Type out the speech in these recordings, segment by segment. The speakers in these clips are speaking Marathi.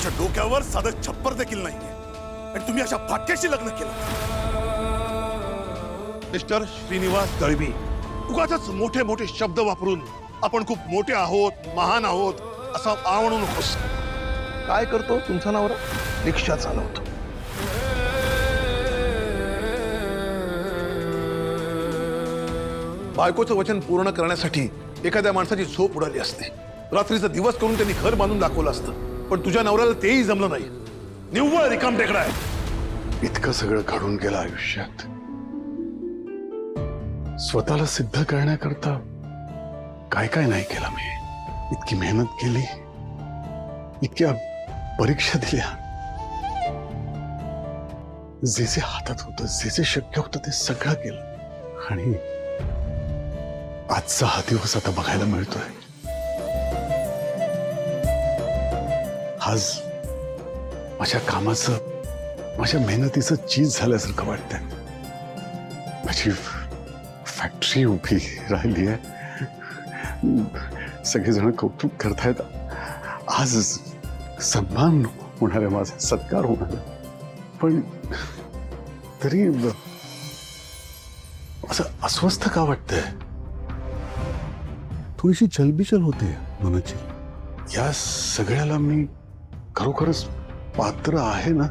माझ्या डोक्यावर साधं छप्पर देखील नाहीये आणि तुम्ही अशा फाटक्याशी लग्न केलं. मिस्टर श्रीनिवास दळवी, उगाचच मोठे मोठे शब्द वापरून आपण खूप मोठे आहोत, महान आहोत असं आवडू नकोस. काय करतो तुमचा नवरा? रिक्षा चालवतो. बायकोचं वचन पूर्ण करण्यासाठी एखाद्या माणसाची झोप उडाली असते. रात्रीचा दिवस करून त्यांनी घर बांधून दाखवलं असतं, पण तुझ्या नवऱ्याला तेही जमलं नाही. निव्वळ रिकाम टेकडा आहे. इतकं सगळं घडून गेलं आयुष्यात, स्वतःला सिद्ध करण्याकरता काय काय नाही केलं मी. इतकी मेहनत केली, इतक्या परीक्षा दिल्या, जे जे हातात होतं, जे जे शक्य होतं ते सगळं केलं. आणि आजचा हा दिवस आता बघायला मिळतोय. आज माझ्या कामाचं, माझ्या मेहनतीचं चीज झाल्यासारखं वाटतंय. माझी फॅक्टरी उभी राहिली आहे, सगळेजण कौतुक करतायत. आज सन्मान होणार आहे, माझा सत्कार होणार आहे. पण तरी असं अस्वस्थ का वाटतंय? थोडीशी चलबिचल होते मनाची. या सगळ्याला मी खरोखरच पात्र आहे ना?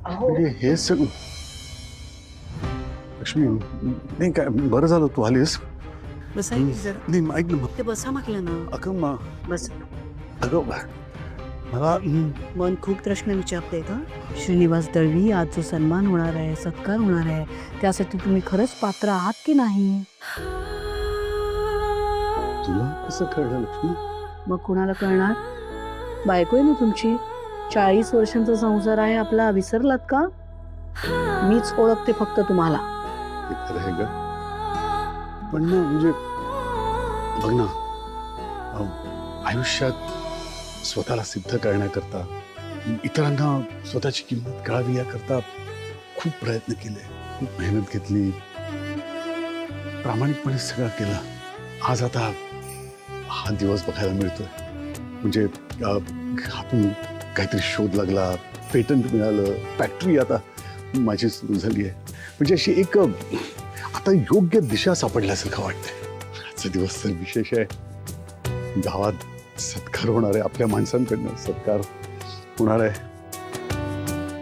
म्हणजे हे सगळं. लक्ष्मी, नाही काय बरं झालं तू आलीस. नाही ऐक ना, ते बसा म्हटलं ना. अगं बस. अगं मला मन खूप प्रश्न विचारते का? श्रीनिवास दळवी, आज जो सन्मान होणार आहे, सत्कार होणार आहे, त्यासाठी तुम्ही खरंच पात्र आहात की नाही? तुला कसं कळलं लक्ष्मी? मग कुणाला कळणार? बायको आहे ना तुमची. 40 वर्षांचा संसार आहे आपला, विसरलात का? मीच ओळखते फक्त तुम्हाला. हे खरं आहे ग, पण ना म्हणजे बघ ना, आयुष्यात स्वतःला सिद्ध करण्याकरता, इतरांना स्वतःची किंमत कळावी याकरता खूप प्रयत्न केले, खूप मेहनत घेतली, प्रामाणिकपणे सगळं केलं. आज आता हा दिवस बघायला मिळतोय. म्हणजे हातून काहीतरी शोध लागला, पेटंट मिळालं, फॅक्टरी आता माझी सुरू झाली आहे. म्हणजे अशी एक आता योग्य दिशा सापडल्यासारखं वाटतंय. आजचा दिवस तर विशेष आहे. गावात सत्कार होणार आहे, आपल्या माणसांकडनं सत्कार होणार आहे.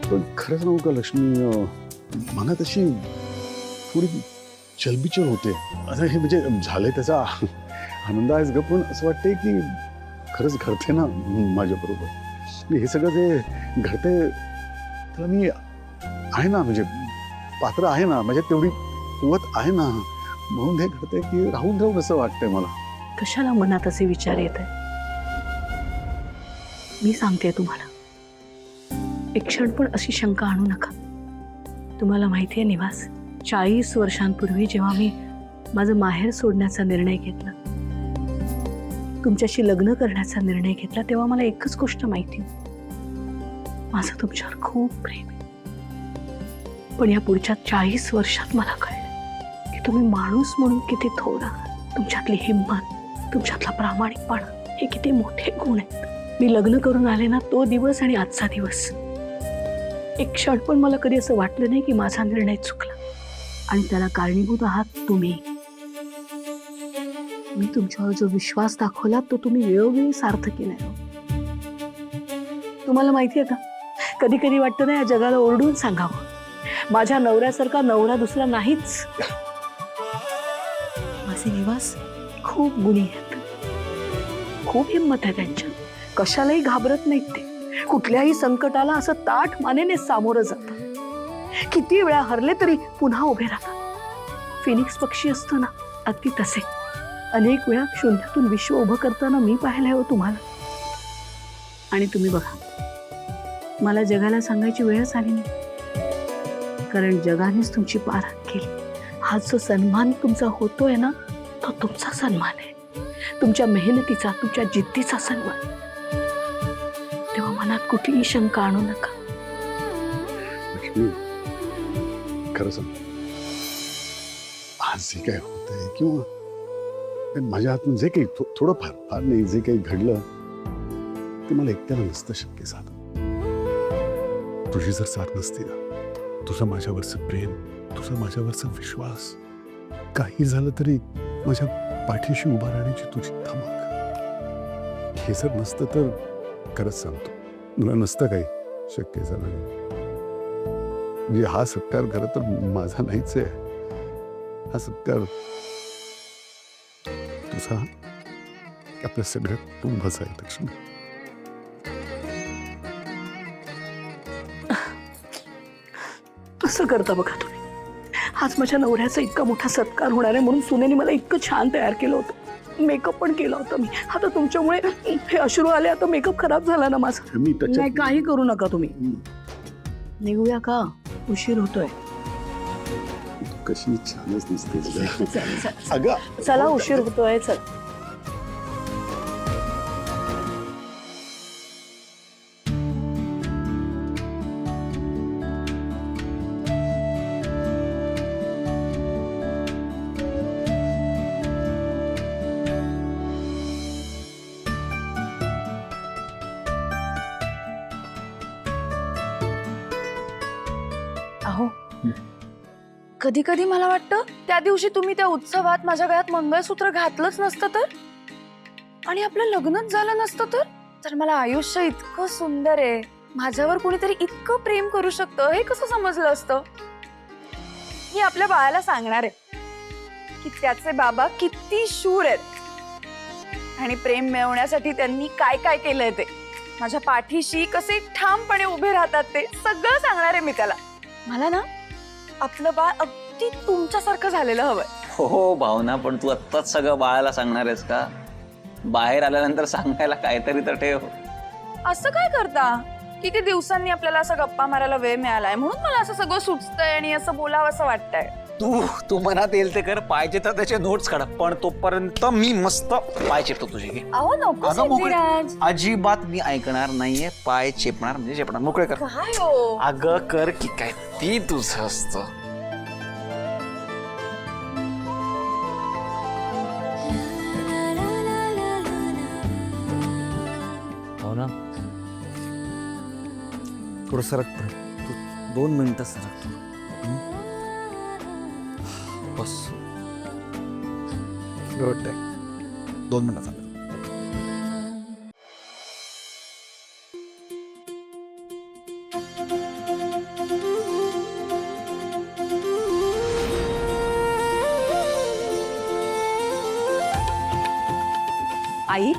पण खरंच नव्हतं का लक्ष्मी, मनात अशी थोडी चलबिचल होते. आता हे म्हणजे झालंय त्याचा आनंद आहेच ग, पण असं वाटतंय की खरंच घडते ना माझ्याबरोबर. हे सगळं जे घडते त्याला मी आहे ना, म्हणजे पात्र आहे ना, माझ्यात तेवढी कुवत आहे ना, म्हणून हे घडतंय की राहून राहून असं वाटतंय मला. कशाला मनात असे विचार येत आहे? मी सांगते तुम्हाला, एक क्षण पण अशी शंका आणू नका. तुम्हाला माहिती आहे निवास, 40 वर्षांपूर्वी जेव्हा मी माझं माहेर सोडण्याचा निर्णय घेतला, तुमच्याशी लग्न करण्याचा निर्णय घेतला, तेव्हा मला एकच गोष्ट माहिती, माझं तुमच्यावर खूप प्रेम आहे. पण या पुढच्या 40 वर्षात मला कळलं की तुम्ही माणूस म्हणून किती थोर आहात. तुमच्यातली हिंमत, तुमच्यातला प्रामाणिकपणा, हे किती मोठे गुण आहेत. मी लग्न करून आले ना, तो दिवस आणि आजचा दिवस, एक क्षण पण मला कधी असं वाटलं नाही की माझा निर्णय चुकला. आणि त्याला कारणीभूत आहात तुम्ही. मी तुमच्यावर जो विश्वास दाखवला तो तुम्ही वेळोवेळी सार्थ केलाय. तुम्हाला माहितीये का, कधी कधी वाटतं ना या जगाला ओरडून सांगावं, माझ्या नवऱ्यासारखा नवरा दुसरा नाहीच. माझे निवास खूप गुणी आहेत, खूप हिंमत आहे त्यांच्या, कशालाही घाबरत नाहीत ते. कुठल्याही संकटाला असं ताठ मानेने सामोरं जातात. किती वेळा हरले तरी पुन्हा उभे राहतात. फिनिक्स पक्षी असतो ना, अगदी तसे. अनेक वेळा शून्यातून विश्व उभं करताना मी पाहिलंय हो तुम्हाला. आणि तुम्ही बघा, मला जगाला सांगायची वेळच आली नाही, कारण जगानेच तुमची पारख केली. हा जो सन्मान तुमचा होतोय ना, तो तुमचा सन्मान आहे, तुमच्या मेहनतीचा, तुमच्या जिद्दीचा सन्मान. तेव्हा मनात कुठलीही शंका आणू नका. लक्ष्मी, खरं सांग, आज जे काय होतंय किंवा माझ्या हातून जे काही थोडं फार फार नाही जे काही घडलं, ते मला एकट्याला नसतं शक्य झालं. तुझी जर साथ नसती ना, तुझं माझ्यावरचं प्रेम, तुझा माझ्यावरचा विश्वास, काही झालं तरी माझ्या पाठीशी उभा राहण्याची तुझी धमक, हे जर नसतं तर खरंच सांगतो मला नसतं काही शक्य झालं. म्हणजे हा सत्कार खरं तर माझा नाहीच आहे. हा सत्कार तुझा, आपल्या सगळ्यात कुटुंबाचा आहे लक्ष्मी. असं करता बघा तुम्ही. आज माझ्या नवऱ्याचा इतका मोठा सत्कार होणार आहे म्हणून सुनेने मला इतकं छान तयार केलं होतं, मेकअप पण केला होता मी. आता तुमच्यामुळे हे अश्रू आले, आता मेकअप खराब झाला ना माझा. मी नाही, काही करू नका तुम्ही. निघूया का? उशीर होतोय. कशी छानच दिसते चला, अगं. चला उशीर होतोय. चल. अहो, कधी कधी मला वाटतं त्या दिवशी तुम्ही त्या उत्सवात माझ्या गळ्यात मंगळसूत्र घातलंच नसतं तर, आणि आपलं लग्नच झालं नसतं तर मला आयुष्य इतकं सुंदर आहे, माझ्यावर कोणीतरी इतकं प्रेम करू शकतं, हे कसं समजलं असतं. मी आपल्या बाळाला सांगणार आहे की त्याचे बाबा किती शूर आहेत आणि प्रेम मिळवण्यासाठी त्यांनी काय काय केलंय ते, माझ्या पाठीशी कसे ठामपणे उभे राहतात ते सगळं सांगणार आहे मी त्याला. मला ना आपलं बाळ अगदी तुमच्यासारखं झालेलं हवंय. हो भावना, पण तू आत्ताच सगळं बाळाला सांगणार आहेस का? बाहेर आल्यानंतर सांगायला काहीतरी तर ठेव. असं काय करता? किती दिवसांनी आपल्याला असं गप्पा मारायला वेळ मिळालाय म्हणून मला असं सगळं सुचतंय आणि असं बोलावं असं वाटतंय. तू मनात येईल ते कर, पाहिजे तर त्याचे नोट्स काढ, पण तोपर्यंत मी मस्त पाय चेपतो तुझे. अहो नको अगं मोकळे. सिद्धिराज. अजिबात मी ऐकणार नाहीये. पाय चेपणार म्हणजे चेपणार. मोकळे कर. काय हो? अगं कर की काय, ती तुझं असतं. हो ना, थोडं सरक तू 2 मिनिटं सरक तू. बस 2 मिनिटं चालू. आई,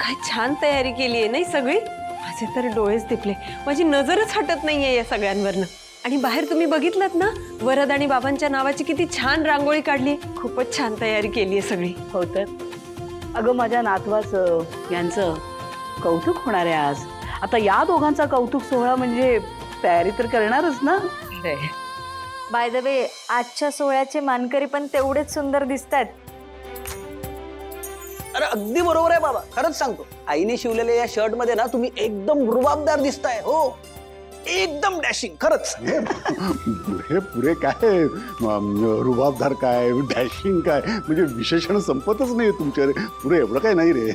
काय छान तयारी केली आहे नाही सगळी. माझे तर डोळेच दिपले, माझी नजरच हटत नाहीये या सगळ्यांवरनं. आणि बाहेर तुम्ही बघितलात ना, वरद आणि बाबांच्या नावाची किती छान रांगोळी काढली. खूपच छान तयारी केली आहे सगळी. हो तर. अगं माझ्या नातवाचं यांचं कौतुक होणार आहे आज. आता या दोघांचा कौतुक सोहळा म्हणजे तयारी तर करणारच ना. बाय द वे, आजच्या सोहळ्याचे मानकरी पण तेवढेच सुंदर दिसतात. अरे अगदी बरोबर आहे बाबा, खरंच सांगतो. आईने शिवलेल्या या शर्ट मध्ये ना तुम्ही एकदम रुबाबदार दिसताय. हो, एकदम डॅशिंग. खरंच हे पुरे काय रुबाबदार काय, डॅशिंग काय, म्हणजे विशेषण संपतच नाही तुमच्या. पुरे एवढं काय नाही रे.